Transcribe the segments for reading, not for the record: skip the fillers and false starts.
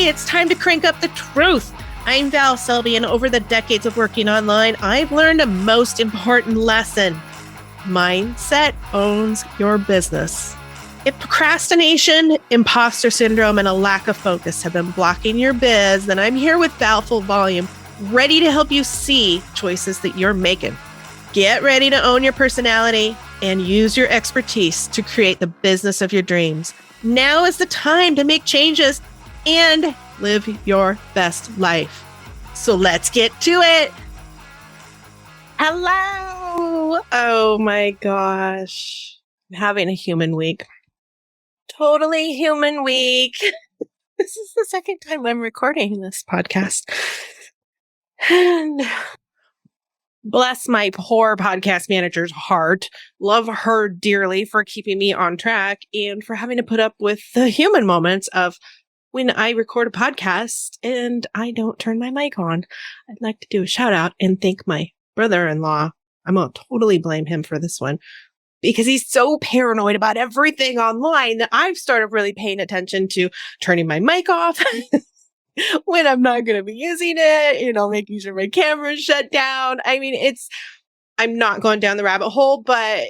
Selby. It's time to crank up the truth. I'm Val Selby, and over the decades of working online, I've learned a most important lesson. Mindset owns your business. If procrastination, imposter syndrome, and a lack of focus have been blocking your biz, then I'm here with Val Full Volume, ready to help you see choices that you're making. Get ready to own your personality and use your expertise to create the business of your dreams. Now is the time to make changes and live your best life. So let's get to it. Hello. Oh my gosh. I'm having a human week. Totally human week. This is the second time I'm recording this podcast. And bless my poor podcast manager's heart. Love her dearly for keeping me on track and for having to put up with the human moments of when I record a podcast and I don't turn my mic on. I'd like to do a shout out and thank my brother-in-law. I'm going to totally blame him for this one because he's so paranoid about everything online that I've started really paying attention to turning my mic off when I'm not going to be using it, making sure my camera's shut down. I mean, I'm not going down the rabbit hole, but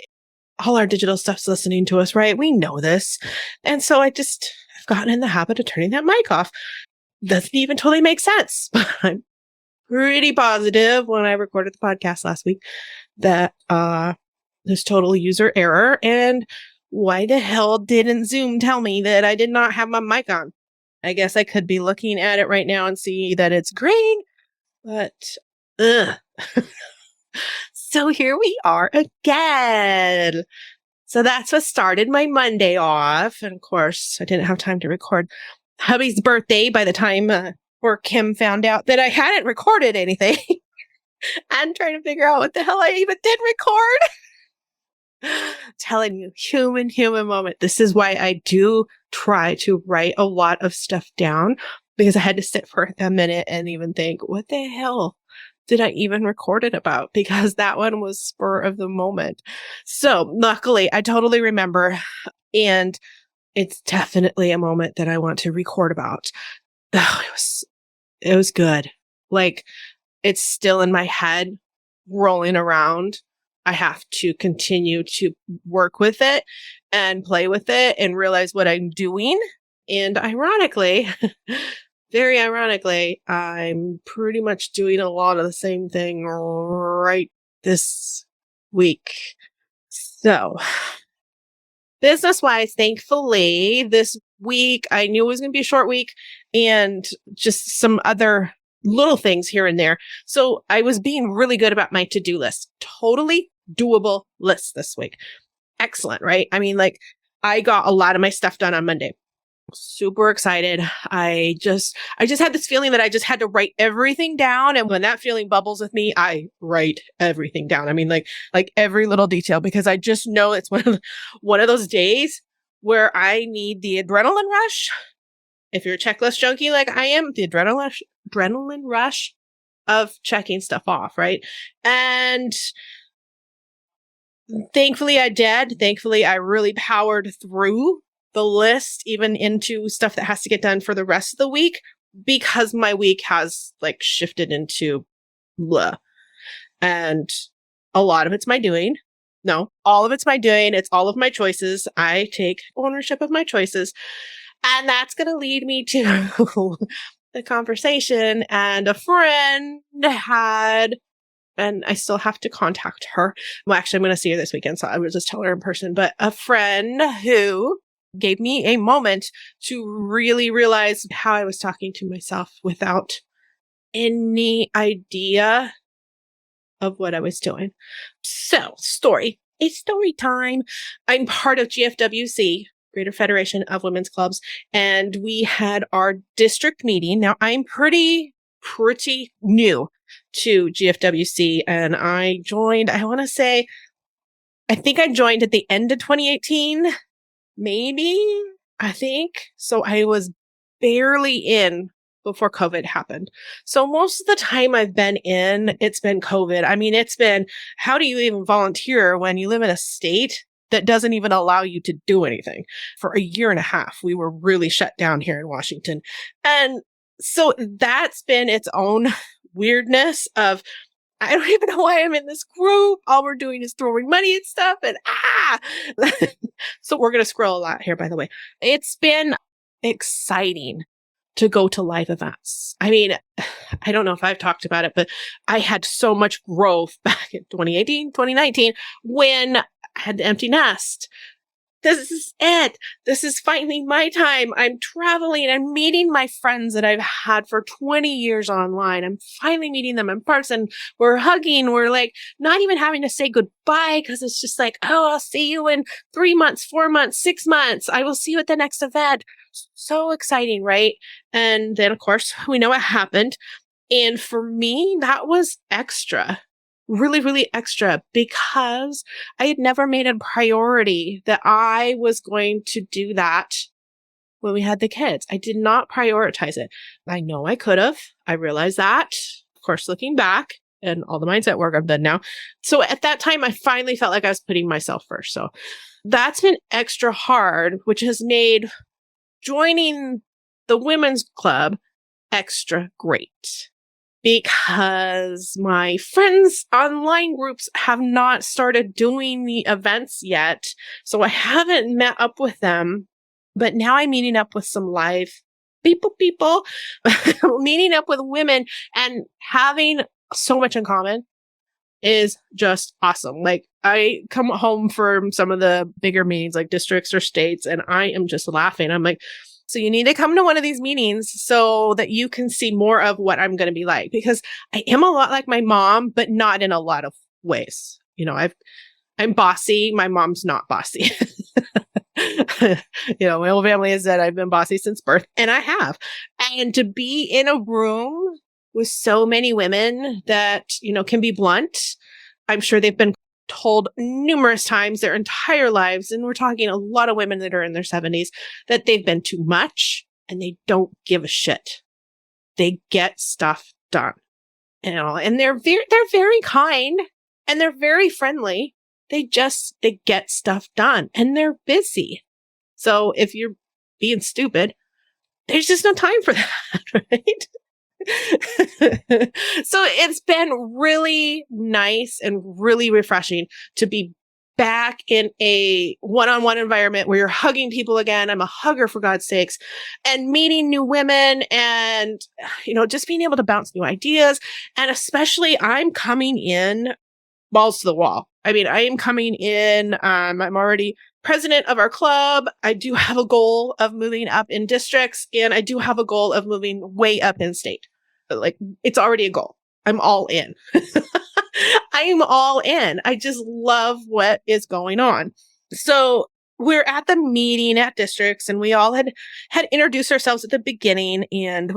all our digital stuff's listening to us, right? We know this. And so I've gotten in the habit of turning that mic off. Doesn't even totally make sense, but I'm pretty positive when I recorded the podcast last week that there's total user error. And why the hell didn't Zoom tell me that I did not have my mic on? I guess I could be looking at it right now and see that it's green, but So here we are again. So that's what started my Monday off. And of course, I didn't have time to record hubby's birthday by the time poor Kim found out that I hadn't recorded anything. I'm trying to figure out what the hell I even did record. Telling you, human moment. This is why I do try to write a lot of stuff down, because I had to sit for a minute and even think, what the hell did I even record it about? Because that one was spur of the moment. So luckily, I totally remember. And it's definitely a moment that I want to record about. Oh, it was good. Like, it's still in my head, rolling around. I have to continue to work with it and play with it and realize what I'm doing. And ironically, very ironically, I'm pretty much doing a lot of the same thing right this week. So, business-wise, thankfully, this week, I knew it was going to be a short week and just some other little things here and there. So I was being really good about my to-do list. Totally doable list this week. Excellent, right? I mean, I got a lot of my stuff done on Monday. Super excited. I just had this feeling that I just had to write everything down. And when that feeling bubbles with me, I write everything down. I mean, like every little detail, because I just know it's one of those days where I need the adrenaline rush. If you're a checklist junkie like I am, the adrenaline rush of checking stuff off, right? And thankfully I did. Thankfully, I really powered through the list, even into stuff that has to get done for the rest of the week, because my week has shifted into blah. And a lot of it's my doing. No, all of it's my doing. It's all of my choices. I take ownership of my choices. And that's going to lead me to the conversation and a friend had, and I still have to contact her. Well, actually, I'm going to see her this weekend, so I will just tell her in person. But a friend who gave me a moment to really realize how I was talking to myself without any idea of what I was doing. So, story time. I'm part of GFWC, Greater Federation of Women's Clubs, and we had our district meeting. Now, I'm pretty new to GFWC, and I joined, I think I joined at the end of 2018, maybe, I think. So I was barely in before COVID happened. So most of the time I've been in, it's been COVID. I mean, it's been, how do you even volunteer when you live in a state that doesn't even allow you to do anything. For a year and a half, we were really shut down here in Washington. And so that's been its own weirdness of, I don't even know why I'm in this group. All we're doing is throwing money at stuff and So we're going to scroll a lot here, by the way. It's been exciting to go to live events. I mean, I don't know if I've talked about it, but I had so much growth back in 2018, 2019, when I had the empty nest. This is it. This is finally my time. I'm traveling. I'm meeting my friends that I've had for 20 years online. I'm finally meeting them in person. We're hugging. We're like not even having to say goodbye because it's just like, oh, I'll see you in 3 months, 4 months, 6 months. I will see you at the next event. So exciting, right? And then, of course, we know what happened. And for me, that was extra. Really, really extra, because I had never made a priority that I was going to do that when we had the kids. I did not prioritize it. I know I could have. I realized that, of course, looking back and all the mindset work I've done now. So at that time, I finally felt like I was putting myself first. So that's been extra hard, which has made joining the women's club extra great. Because my friends' online groups have not started doing the events yet. So I haven't met up with them, but now I'm meeting up with some live people, meeting up with women and having so much in common is just awesome. Like, I come home from some of the bigger meetings, like districts or states, and I am just laughing. I'm like, so you need to come to one of these meetings so that you can see more of what I'm going to be like, because I am a lot like my mom, but not in a lot of ways. You know, I'm bossy. My mom's not bossy. My whole family has said I've been bossy since birth, and I have. And to be in a room with so many women that, can be blunt, I'm sure they've been told numerous times their entire lives, and we're talking a lot of women that are in their 70s, that they've been too much and they don't give a shit. They get stuff done, and they're very kind and they're very friendly. They get stuff done, and they're busy. So if you're being stupid, there's just no time for that, right? So it's been really nice and really refreshing to be back in a one-on-one environment where you're hugging people again. I'm a hugger, for God's sakes, and meeting new women and, just being able to bounce new ideas. And especially, I'm coming in balls to the wall. I mean, I am coming in. I'm already president of our club. I do have a goal of moving up in districts, and I do have a goal of moving way up in state. Like, it's already a goal. I'm all in. I'm all in. I just love what is going on. So we're at the meeting at districts, and we all had introduced ourselves at the beginning. And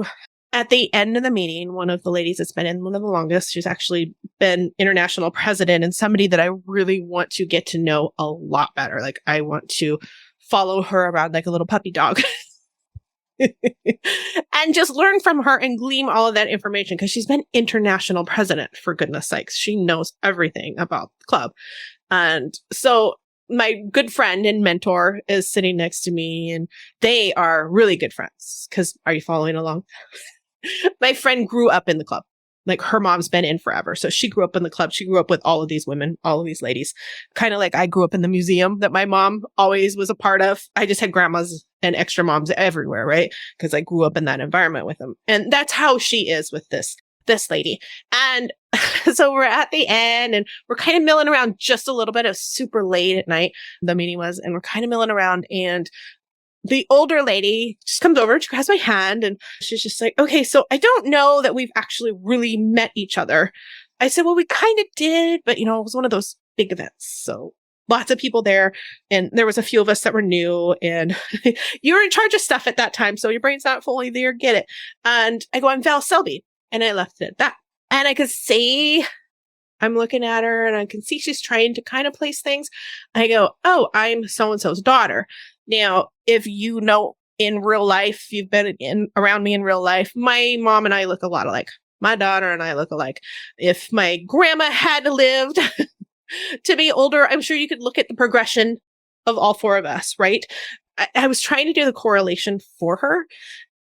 at the end of the meeting, one of the ladies that's been in one of the longest, she's actually been international president, and somebody that I really want to get to know a lot better. Like, I want to follow her around like a little puppy dog. And just learn from her and glean all of that information, because she's been international president, for goodness sakes. She knows everything about the club. And so my good friend and mentor is sitting next to me, and they are really good friends. Because, are you following along? My friend grew up in the club. Like, her mom's been in forever. So she grew up in the club. She grew up with all of these women, all of these ladies. Kind of like I grew up in the museum that my mom always was a part of. I just had grandmas and extra moms everywhere, right? Because I grew up in that environment with them. And that's how she is with this lady. And so we're at the end, and we're kind of milling around just a little bit. It was super late at night, the meeting was, and we're kind of milling around, and the older lady just comes over, she grabs my hand, and she's just like, okay, so I don't know that we've actually really met each other. I said, well, we kind of did, but it was one of those big events. So lots of people there, and there was a few of us that were new, and you were in charge of stuff at that time, so your brain's not fully there, get it. And I go, I'm Val Selby. And I left it at that. And I could see, I'm looking at her, and I can see she's trying to kind of place things. I go, oh, I'm so-and-so's daughter. Now, if you know in real life, you've been around me in real life, my mom and I look a lot alike. My daughter and I look alike. If my grandma had lived to be older, I'm sure you could look at the progression of all four of us, right? I was trying to do the correlation for her.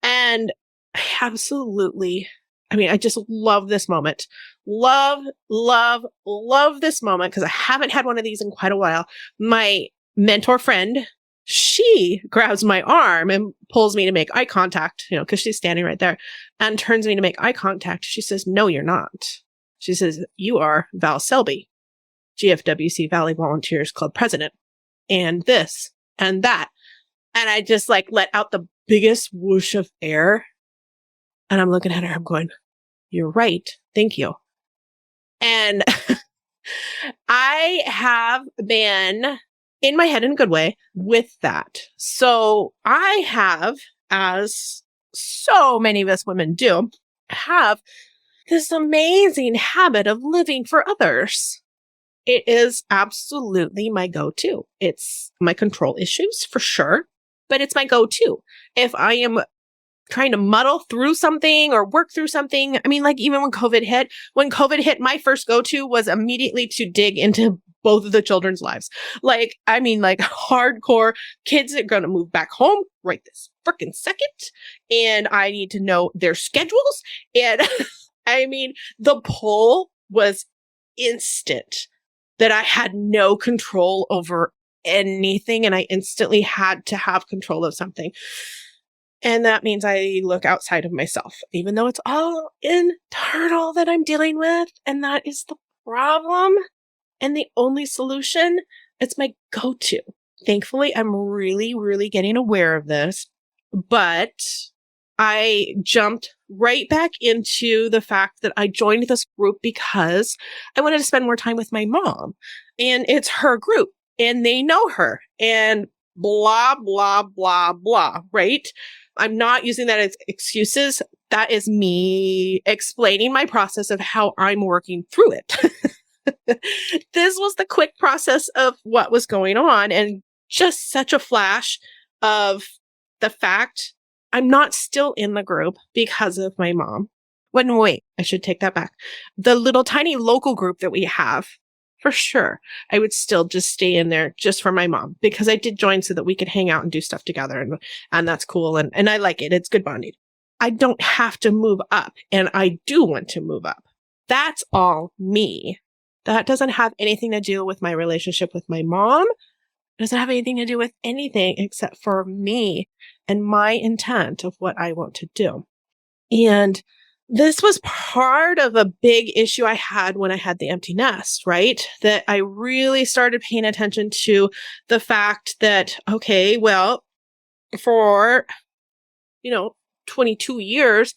And I absolutely, I just love this moment. Love, love, love this moment because I haven't had one of these in quite a while. My mentor friend, she grabs my arm and pulls me to make eye contact, because she's standing right there, and turns me to make eye contact. She says, "No, you're not." She says, "You are Val Selby, GFWC Valley Volunteers Club president, and this and that." And I just let out the biggest whoosh of air. And I'm looking at her, I'm going, "You're right. Thank you." And I have been in my head in a good way with that. So I have, as so many of us women do, have this amazing habit of living for others. It is absolutely my go-to. It's my control issues for sure, but it's my go-to. If I am trying to muddle through something or work through something, even when COVID hit, my first go-to was immediately to dig into both of the children's lives. Hardcore. Kids are going to move back home right this freaking second. And I need to know their schedules. And the pull was instant that I had no control over anything. And I instantly had to have control of something. And that means I look outside of myself, even though it's all internal that I'm dealing with. And that is the problem. And the only solution, it's my go-to. Thankfully, I'm really, really getting aware of this. But I jumped right back into the fact that I joined this group because I wanted to spend more time with my mom. And it's her group. And they know her. And blah, blah, blah, blah, right? I'm not using that as excuses. That is me explaining my process of how I'm working through it. This was the quick process of what was going on, and just such a flash of the fact I'm not still in the group because of my mom. Wait, I should take that back. The little tiny local group that we have, for sure, I would still just stay in there just for my mom, because I did join so that we could hang out and do stuff together. And that's cool. And I like it. It's good bonding. I don't have to move up, and I do want to move up. That's all me. That doesn't have anything to do with my relationship with my mom. It doesn't have anything to do with anything except for me and my intent of what I want to do. And this was part of a big issue I had when I had the empty nest, right? That I really started paying attention to the fact that, okay, well, for, 22 years,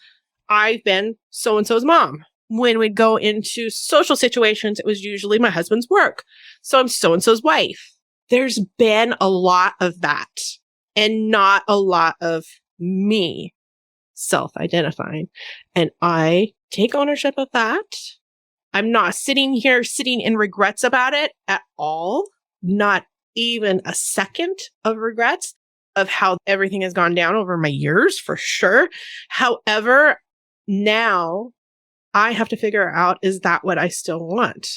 I've been so-and-so's mom. When we'd go into social situations, it was usually my husband's work. So I'm so-and-so's wife. There's been a lot of that, and not a lot of me self-identifying. And I take ownership of that. I'm not sitting in regrets about it at all. Not even a second of regrets of how everything has gone down over my years, for sure. However, now I have to figure out, is that what I still want?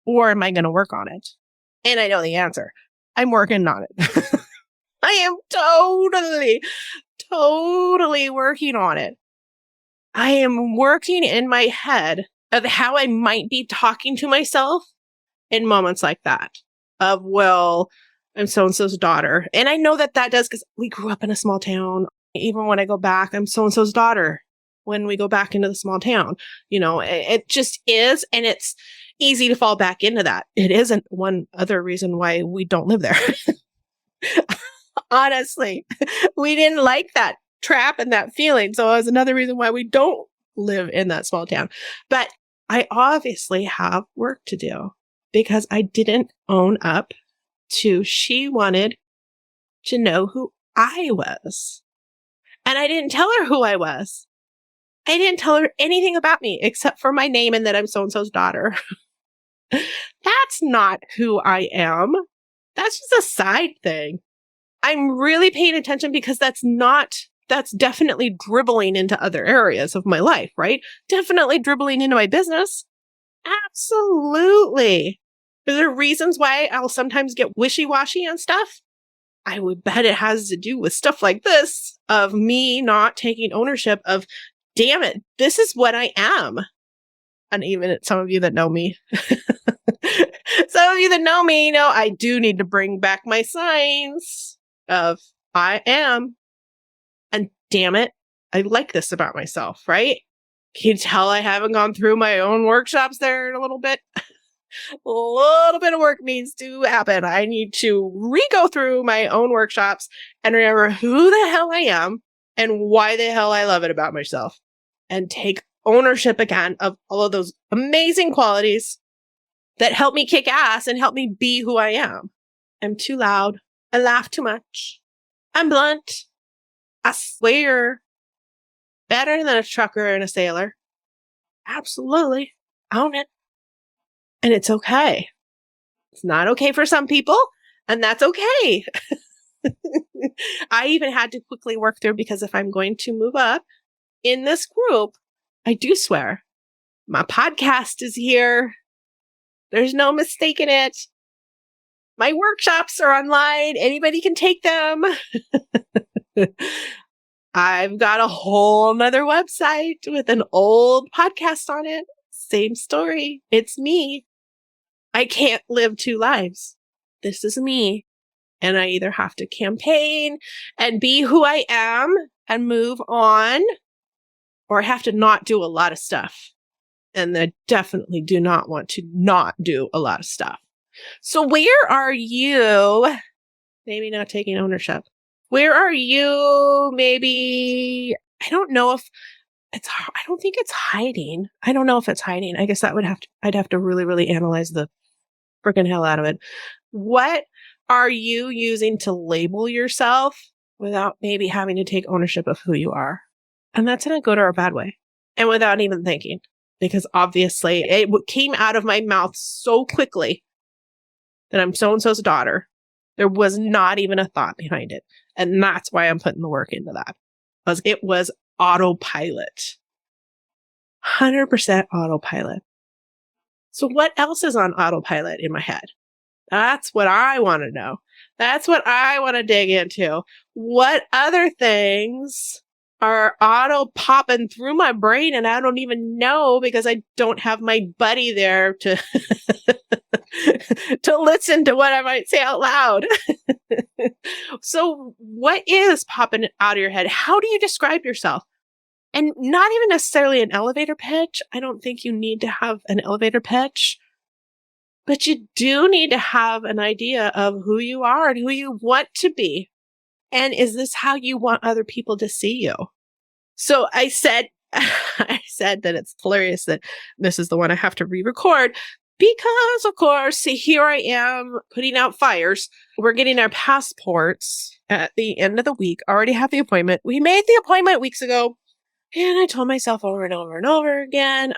Or am I going to work on it? And I know the answer. I'm working on it. I am totally working on it. I am working in my head of how I might be talking to myself in moments like that. Of, well, I'm so-and-so's daughter. And I know that does, because we grew up in a small town. Even when I go back, I'm so-and-so's daughter. When we go back into the small town, it just is. And it's easy to fall back into that. It isn't one other reason why we don't live there. Honestly, we didn't like that trap and that feeling. So it was another reason why we don't live in that small town. But I obviously have work to do, because I didn't own up to, she wanted to know who I was. And I didn't tell her who I was. I didn't tell her anything about me except for my name and that I'm so-and-so's daughter. That's not who I am. That's just a side thing. I'm really paying attention, because that's definitely dribbling into other areas of my life, right? Definitely dribbling into my business. Absolutely. Are there reasons why I'll sometimes get wishy-washy on stuff? I would bet it has to do with stuff like this, of me not taking ownership of, damn it, this is what I am. And even some of you that know me, some of you that know me know I do need to bring back my signs of I am. And damn it, I like this about myself, right? Can you tell I haven't gone through my own workshops there in a little bit? A little bit of work needs to happen. I need to re-go through my own workshops and remember who the hell I am and why the hell I love it about myself, and take ownership again of all of those amazing qualities that help me kick ass and help me be who I am. I'm too loud. I laugh too much. I'm blunt. I swear. Better than a trucker and a sailor. Absolutely. Own it. And it's okay. It's not okay for some people, and that's okay. I even had to quickly work through, because if I'm going to move up in this group, I do swear. My podcast is here. There's no mistaking it. My workshops are online. Anybody can take them. I've got a whole nother website with an old podcast on it. Same story. It's me. I can't live two lives. This is me. And I either have to campaign and be who I am and move on, or I have to not do a lot of stuff. And I definitely do not want to not do a lot of stuff. So where are you maybe not taking ownership? Where are you maybe, I don't know if it's, I don't think it's hiding. I don't know if it's hiding. I guess I'd have to really, really analyze the freaking hell out of it. What are you using to label yourself without maybe having to take ownership of who you are? And that's in a good or a bad way. And without even thinking, because obviously it came out of my mouth so quickly that I'm so-and-so's daughter. There was not even a thought behind it. And that's why I'm putting the work into that. Because it was autopilot. 100% autopilot. So what else is on autopilot in my head? That's what I want to know. That's what I want to dig into. What other things are auto popping through my brain and I don't even know, because I don't have my buddy there to to listen to what I might say out loud. So what is popping out of your head? How do you describe yourself? And not even necessarily an elevator pitch. I don't think you need to have an elevator pitch, but you do need to have an idea of who you are and who you want to be. And is this how you want other people to see you? So I said that it's hilarious that this is the one I have to re-record, because, of course, here I am putting out fires. We're getting our passports at the end of the week. Already have the appointment. We made the appointment weeks ago. And I told myself over and over and over again,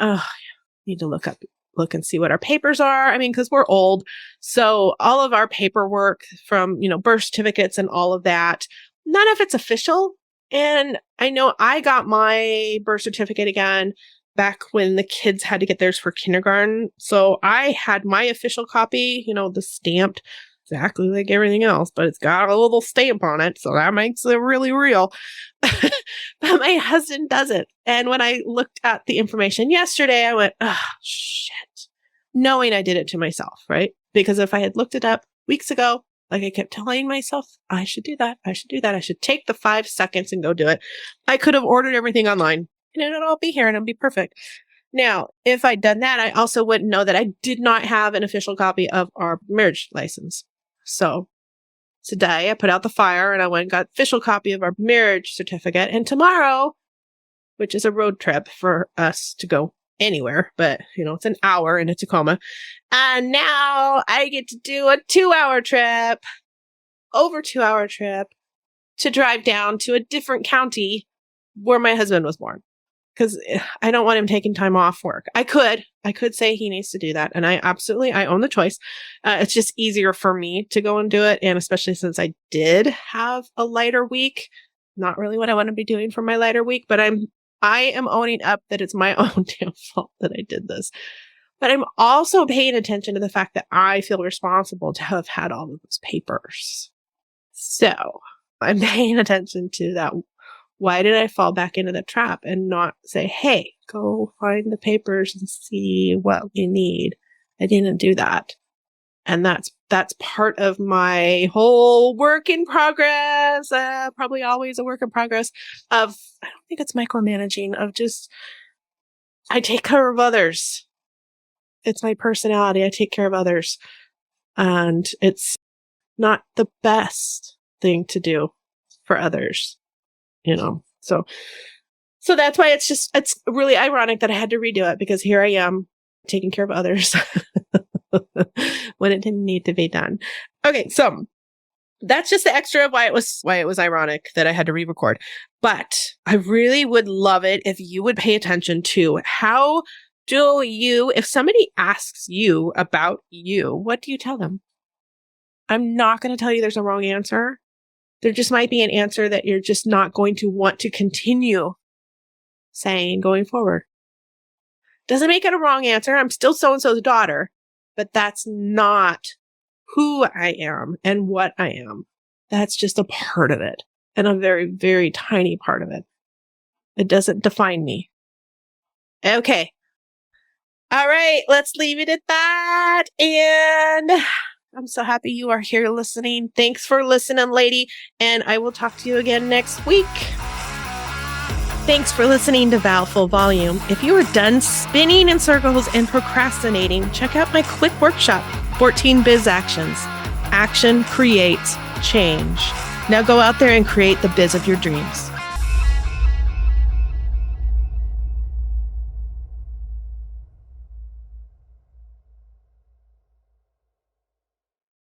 need to look and see what our papers are. I mean, because we're old. So all of our paperwork from, birth certificates and all of that, none of it's official. And I know I got my birth certificate again back when the kids had to get theirs for kindergarten. So I had my official copy, the stamped, exactly like everything else, but it's got a little stamp on it. So that makes it really real. But my husband doesn't. And when I looked at the information yesterday, I went, oh, shit. Knowing I did it to myself, right? Because if I had looked it up weeks ago, like I kept telling myself, I should do that. I should do that. I should take the 5 seconds and go do it. I could have ordered everything online and it'll all be here and it'll be perfect. Now, if I'd done that, I also wouldn't know that I did not have an official copy of our marriage license. So today I put out the fire and I went and got official copy of our marriage certificate. And tomorrow, which is a road trip for us to go anywhere, but it's an hour in a Tacoma. And now I get to do a 2-hour trip, over 2-hour trip, to drive down to a different county where my husband was born. Because I don't want him taking time off work. I could say he needs to do that. And I own the choice. It's just easier for me to go and do it. And especially since I did have a lighter week, not really what I want to be doing for my lighter week, but I am owning up that it's my own damn fault that I did this. But I'm also paying attention to the fact that I feel responsible to have had all of those papers. So I'm paying attention to that. Why did I fall back into the trap and not say, hey, go find the papers and see what we need? I didn't do that. And that's part of my whole work in progress, probably always a work in progress of, I don't think it's micromanaging, of just, I take care of others. It's my personality. I take care of others. And it's not the best thing to do for others, So that's why it's really ironic that I had to redo it, because here I am taking care of others when it didn't need to be done. Okay, so that's just the extra of why it was ironic that I had to re-record. But I really would love it if you would pay attention to how do you, if somebody asks you about you, what do you tell them? I'm not going to tell you there's a wrong answer. There just might be an answer that you're just not going to want to continue saying going forward. Doesn't make it a wrong answer. I'm still so-and-so's daughter, but that's not who I am and what I am. That's just a part of it, and a very, very tiny part of it. It doesn't define me. Okay. All right, let's leave it at that. And I'm so happy you are here listening. Thanks for listening, lady. And I will talk to you again next week. Thanks for listening to Val Full Volume. If you are done spinning in circles and procrastinating, check out my quick workshop, 14 Biz Actions. Action creates change. Now go out there and create the biz of your dreams.